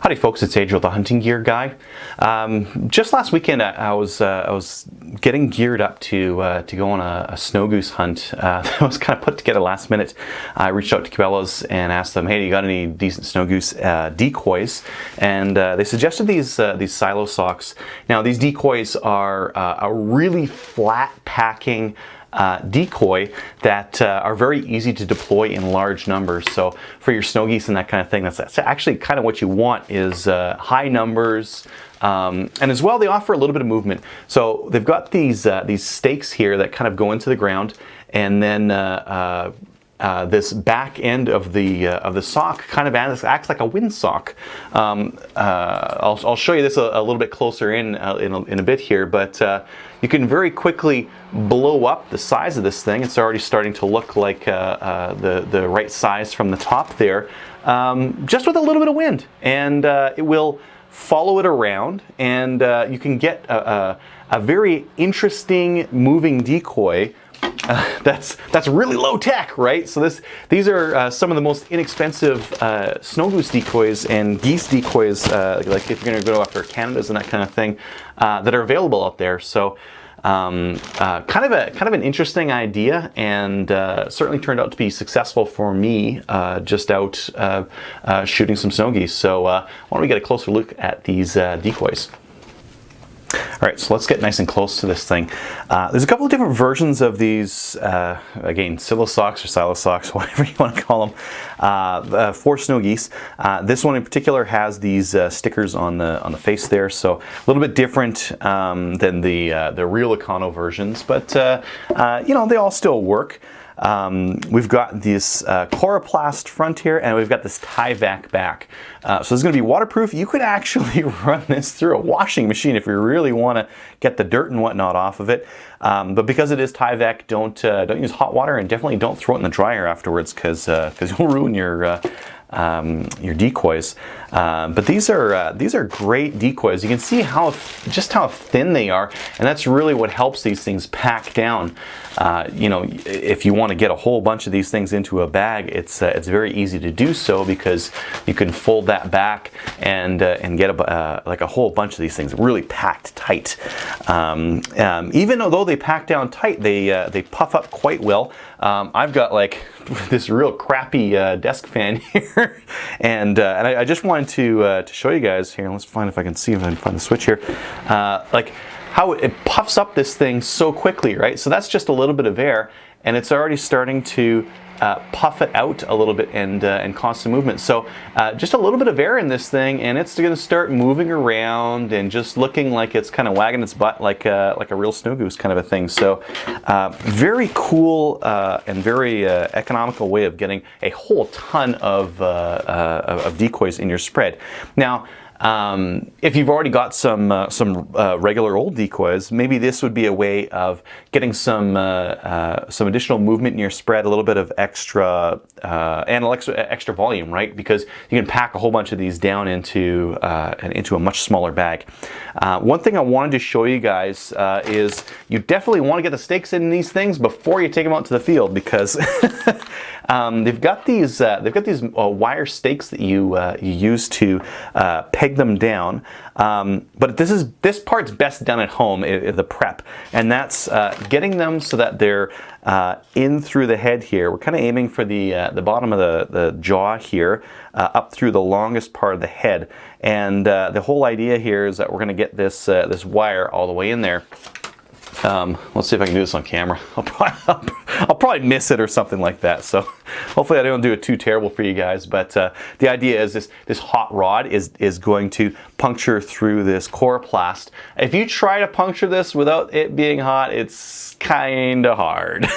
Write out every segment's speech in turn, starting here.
Howdy folks, it's Adriel, the hunting gear guy. Just last weekend I was getting geared up to go on a snow goose hunt. That was kind of put together last minute. I reached out to Cabela's and asked them, hey, you got any decent snow goose decoys? And they suggested these Sillosocks. Now these decoys are a really flat packing decoy that are very easy to deploy in large numbers. So for your snow geese and that kind of thing, that's actually kind of what you want, is high numbers. And as well, they offer a little bit of movement. So they've got these stakes here that kind of go into the ground, and then this back end of the sock kind of acts like a windsock. I'll show you this a little bit closer in a bit here, but you can very quickly blow up the size of this thing. It's already starting to look like the right size from the top there, just with a little bit of wind, and it will follow it around, and you can get a very interesting moving decoy. That's really low tech, right? So these are some of the most inexpensive snow goose decoys and geese decoys, like if you're going to go after Canadas and that kind of thing, that are available out there. So kind of an interesting idea, and certainly turned out to be successful for me just out shooting some snow geese. So why don't we get a closer look at these decoys? All right, so let's get nice and close to this thing. There's a couple of different versions of these, again, Sillosocks or Sillosocks, whatever you want to call them, for snow geese. This one in particular has these stickers on the face there, so a little bit different than the real Econo versions, but you know, they all still work. We've got this coroplast front here, and we've got this tie-vac back. So this is going to be waterproof. You could actually run this through a washing machine if you really want to get the dirt and whatnot off of it. But because it is tie-vac, don't use hot water, and definitely don't throw it in the dryer afterwards, because you'll ruin your decoys. But these are great decoys. You can see just how thin they are, and that's really what helps these things pack down. You know, if you want to get a whole bunch of these things into a bag, it's very easy to do so, because you can fold that back and get like a whole bunch of these things really packed tight. Even though they pack down tight, they puff up quite well. I've got like this real crappy desk fan here, and I just wanted to show you guys here. Let's find if I can find the switch here. Like how it puffs up this thing so quickly, right? So that's just a little bit of air, and it's already starting to puff it out a little bit and cause some movement. So just a little bit of air in this thing, and it's going to start moving around and just looking like it's kind of wagging its butt like a real snow goose kind of a thing. So very cool and very economical way of getting a whole ton of decoys in your spread. Now, if you've already got some regular old decoys, maybe this would be a way of getting some additional movement in your spread, a little bit of extra extra volume, right? Because you can pack a whole bunch of these down into a much smaller bag. One thing I wanted to show you guys is you definitely want to get the stakes in these things before you take them out to the field, because they've got these wire stakes that you use to peg them down, but this part's best done at home, the prep, and that's getting them so that they're in through the head here. We're kind of aiming for the bottom of the jaw here, up through the longest part of the head, and the whole idea here is that we're going to get this wire all the way in there. Let's see if I can do this on camera. I'll probably miss it or something like that. So hopefully I don't do it too terrible for you guys. But the idea is this hot rod is going to puncture through this coroplast. If you try to puncture this without it being hot, it's kind of hard.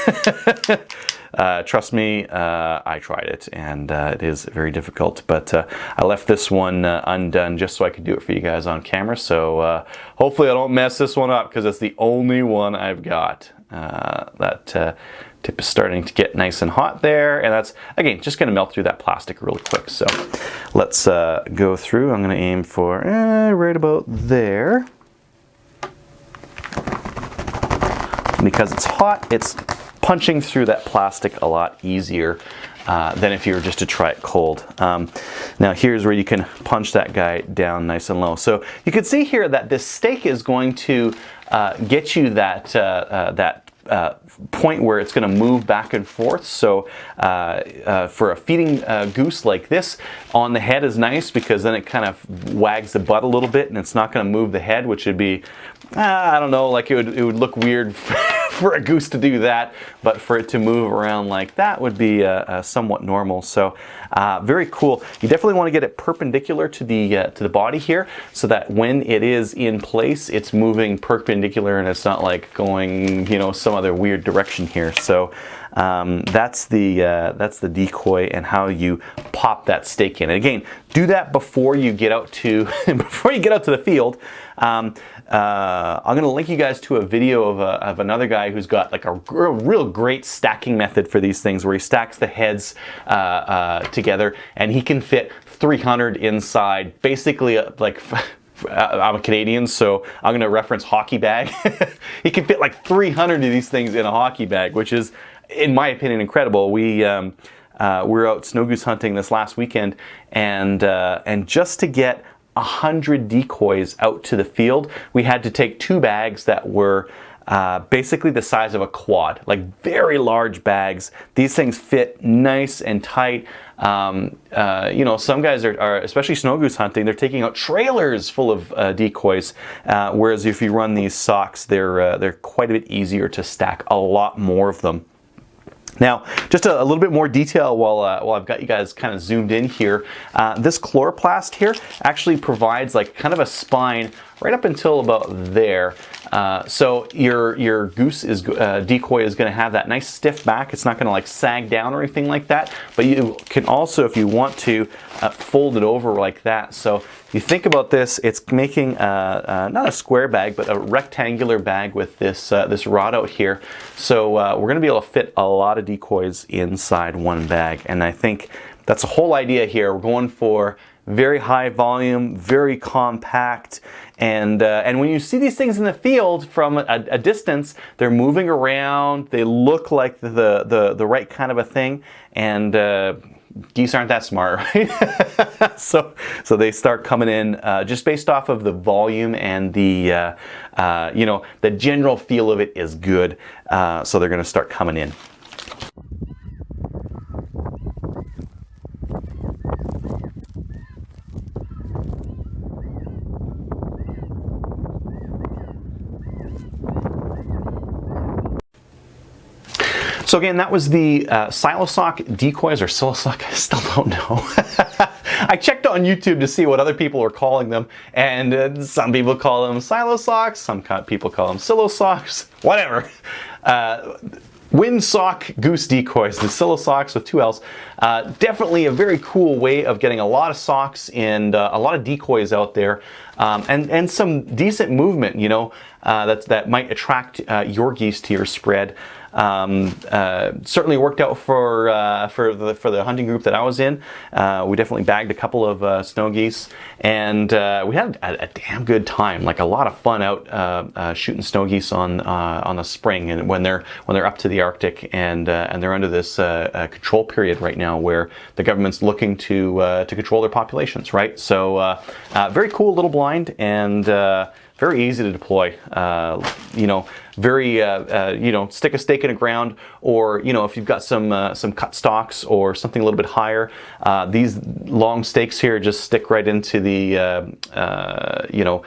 Trust me, I tried it, and it is very difficult, but I left this one undone just so I could do it for you guys on camera. So hopefully I don't mess this one up, because it's the only one I've got. That tip is starting to get nice and hot there, and that's, again, just going to melt through that plastic really quick. So let's go through. I'm going to aim for right about there. Because it's hot, it's punching through that plastic a lot easier than if you were just to try it cold. Now here's where you can punch that guy down nice and low. So you can see here that this stake is going to get you that point where it's going to move back and forth. So for a feeding goose like this, on the head is nice because then it kind of wags the butt a little bit and it's not going to move the head, which would be, I don't know, like it would look weird for a goose to do that, but for it to move around like that would be somewhat normal. So very cool. You definitely want to get it perpendicular to the body here, so that when it is in place, it's moving perpendicular and it's not like going, you know, some other weird direction here. So that's the decoy and how you pop that stake in. And again, do that before you get out to the field. I'm going to link you guys to a video of another guy who's got like a real great stacking method for these things, where he stacks the heads together, and he can fit 300 inside, basically like. I'm a Canadian, so I'm going to reference hockey bag. He can fit like 300 of these things in a hockey bag, which is, in my opinion, incredible. We were out snow goose hunting this last weekend, and just to get 100 decoys out to the field, we had to take 2 bags that were basically the size of a quad, like very large bags. These things fit nice and tight. You know, some guys are, especially snow goose hunting, they're taking out trailers full of decoys, whereas if you run these socks, they're quite a bit easier to stack a lot more of them. Now, just a little bit more detail while I've got you guys kind of zoomed in here. This chloroplast here actually provides like kind of a spine right up until about there. So your goose decoy is going to have that nice stiff back. It's not going to like sag down or anything like that. But you can also, if you want to, fold it over like that. So you think about this, it's making not a square bag, but a rectangular bag with this rod out here. So we're going to be able to fit a lot of decoys inside one bag, and I think that's the whole idea here. We're going for very high volume, very compact, and when you see these things in the field from a distance, they're moving around. They look like the right kind of a thing, and geese aren't that smart, right? so they start coming in just based off of the volume, and the you know, the general feel of it is good. So they're going to start coming in. So again, that was the Sillosocks decoys, or Sillosocks, I still don't know. I checked on YouTube to see what other people were calling them, and some people call them Sillosocks, some people call them Sillosocks, whatever. Windsock goose decoys, the Sillosocks with 2 L's. Definitely a very cool way of getting a lot of socks and a lot of decoys out there, and some decent movement, you know, that might attract your geese to your spread. Certainly worked out for the hunting group that I was in. We definitely bagged a couple of snow geese, and we had a damn good time. Like a lot of fun out shooting snow geese on the spring, and when they're up to the Arctic, and they're under this control period right now, where the government's looking to control their populations. Right, so very cool little blind, and very easy to deploy. You know, very you know, stick a stake in the ground, or you know, if you've got some cut stalks or something a little bit higher, these long stakes here just stick right into the you know,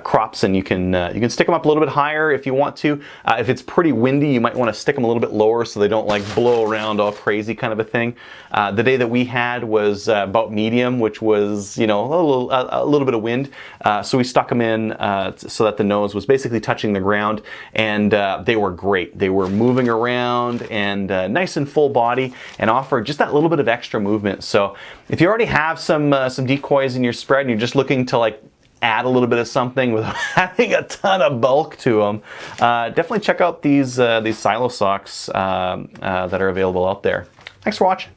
crops, and you can stick them up a little bit higher if you want to. If it's pretty windy, you might want to stick them a little bit lower so they don't like blow around all crazy kind of a thing. The day that we had was about medium, which was, you know, a little bit of wind, so we stuck them in so that the nose was basically touching the ground, and they were great. They were moving around, and nice and full body, and offer just that little bit of extra movement. So if you already have some decoys in your spread and you're just looking to like add a little bit of something without having a ton of bulk to them, definitely check out these Sillosocks that are available out there. Thanks for watching.